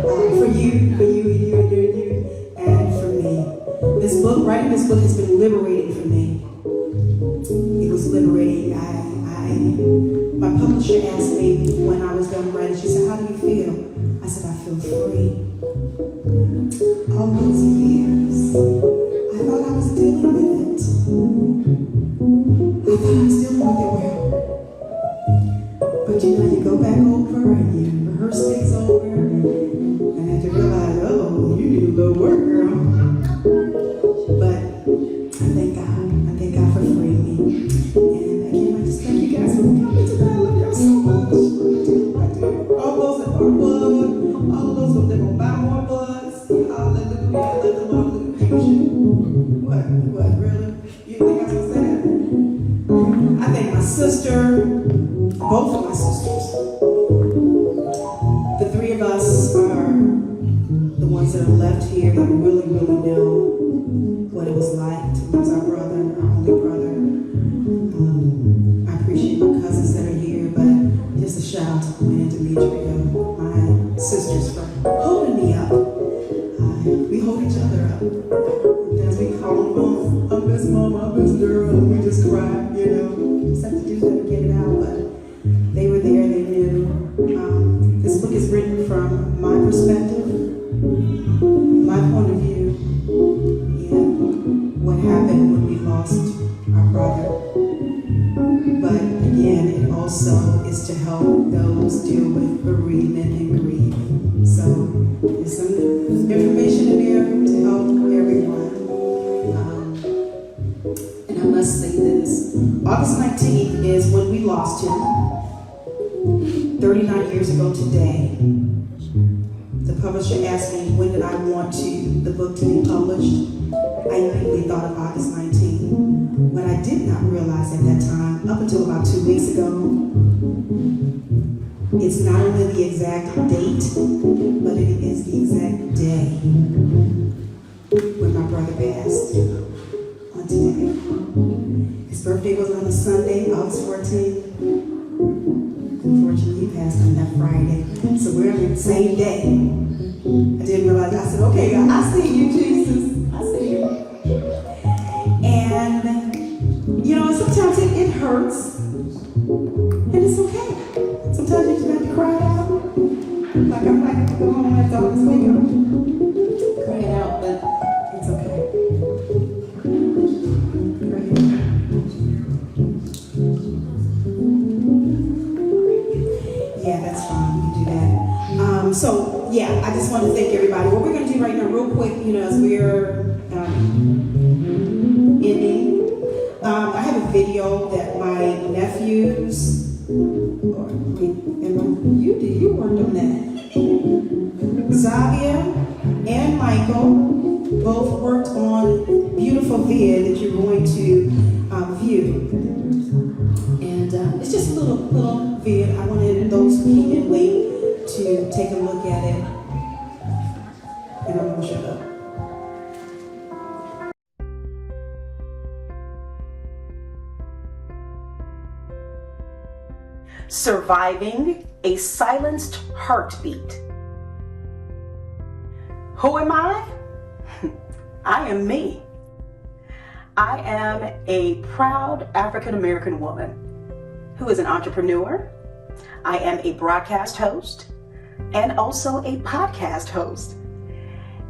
forward for you, and for me. This book, writing this book has been liberating for me. It was liberating. My publisher asked me when I was done writing, she said, "How do you feel?" I said, "I feel free." All those years, I thought I was dealing with it. But you know, you go back over and you rehearse things over, and then you realize, oh, you do a little work, girl. But I thank God for freeing me. And again, I just thank you guys for coming today. I love y'all so much. I do. All those that are blood, all those that will buy more bloods. Hallelujah. Let the Lord use you. What, really? You think I was gonna say that? I thank my sister, both of my sisters. The three of us are the ones that are left here that really know what it was like to lose our brother, our only brother. I appreciate my cousins that are here, but just a shout out to Gwen and Demetria, my sisters, for holding me up. We hold each other up. And as we call them, I miss mama, I miss girl, and we just cry, you know. Just have to do that and get it out, but they were there, they knew. This book is written from my perspective, my point of view, and what happened when we lost our brother. But again, it also is to help those deal with bereavement and grief. So there's some information in there to help everyone. And I must say this, August 19th is when we lost him, 39 years ago today. The publisher asked me when did I want the book to be published. I immediately thought of August 19th. What I did not realize at that time, up until about 2 weeks ago, it's not only the exact date, but it is the exact day when my brother passed on today. His birthday was on a Sunday, August 14th. Unfortunately, he passed on that Friday. So we're on the same day. I didn't realize, I said, okay, God, I see you, Jesus. I see you. And, you know, sometimes it hurts. And it's okay. Sometimes you just have to cry it out. Like I'm like, go home and throw this makeup. Cry it out, but it's okay. Yeah, that's fine. We can do that. So, yeah, I just want to thank everybody. What we're going to do right now, real quick, you know, as we're ending, I have a video that my nephews, you worked on that. Zhavia and Michael both worked on beautiful vid that you're going to view. And it's just a little vid. I wanted those who came in late to take a look at it. And I'm going to shut up. Surviving a silenced heartbeat. Who am I? I am me. I am a proud African American woman who is an entrepreneur. I am a broadcast host and also a podcast host.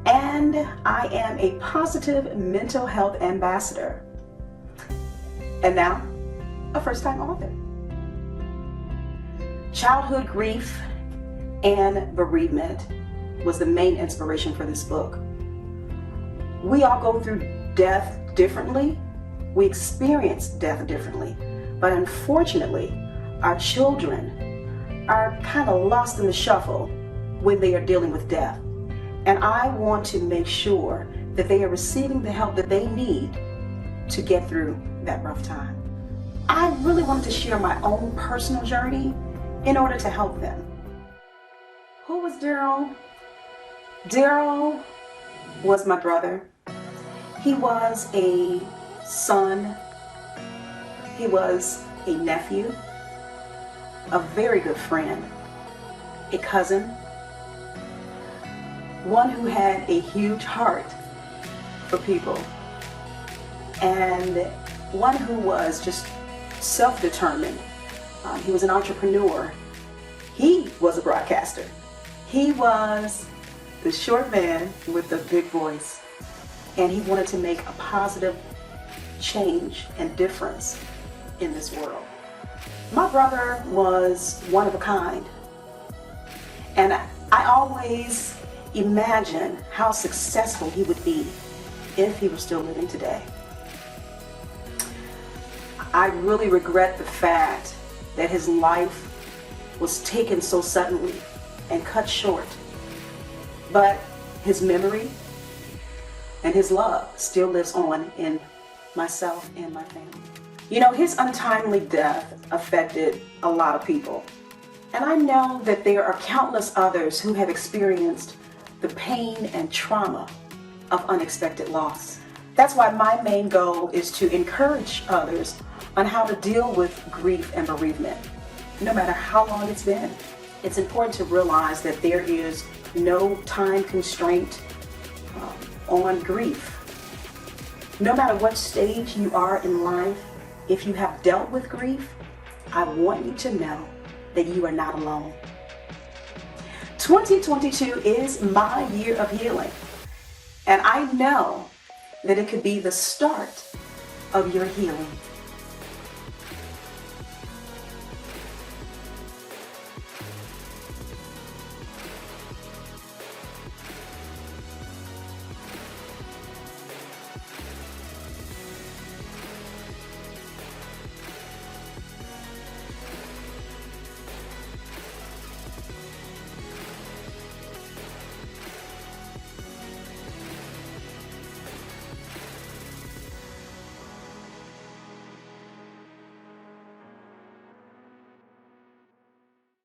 And I am a positive mental health ambassador. And now, a first-time author. Childhood grief and bereavement was the main inspiration for this book. We all go through death differently. We experience death differently. But unfortunately, our children are kind of lost in the shuffle when they are dealing with death. And I want to make sure that they are receiving the help that they need to get through that rough time. I really wanted to share my own personal journey in order to help them. Who was Daryl? Daryl was my brother. He was a son, he was a nephew, a very good friend, a cousin, one who had a huge heart for people, and one who was just self-determined. He was an entrepreneur. He was a broadcaster. He was the short man with the big voice, and he wanted to make a positive change and difference in this world. My brother was one of a kind, and I always imagined how successful he would be if he were still living today. I really regret the fact that his life was taken so suddenly and cut short, but his memory and his love still lives on in myself and my family. You know, his untimely death affected a lot of people, and I know that there are countless others who have experienced the pain and trauma of unexpected loss. That's why my main goal is to encourage others on how to deal with grief and bereavement, no matter how long it's been. It's important to realize that there is no time constraint on grief. No matter what stage you are in life, if you have dealt with grief, I want you to know that you are not alone. 2022 is my year of healing, and I know that it could be the start of your healing.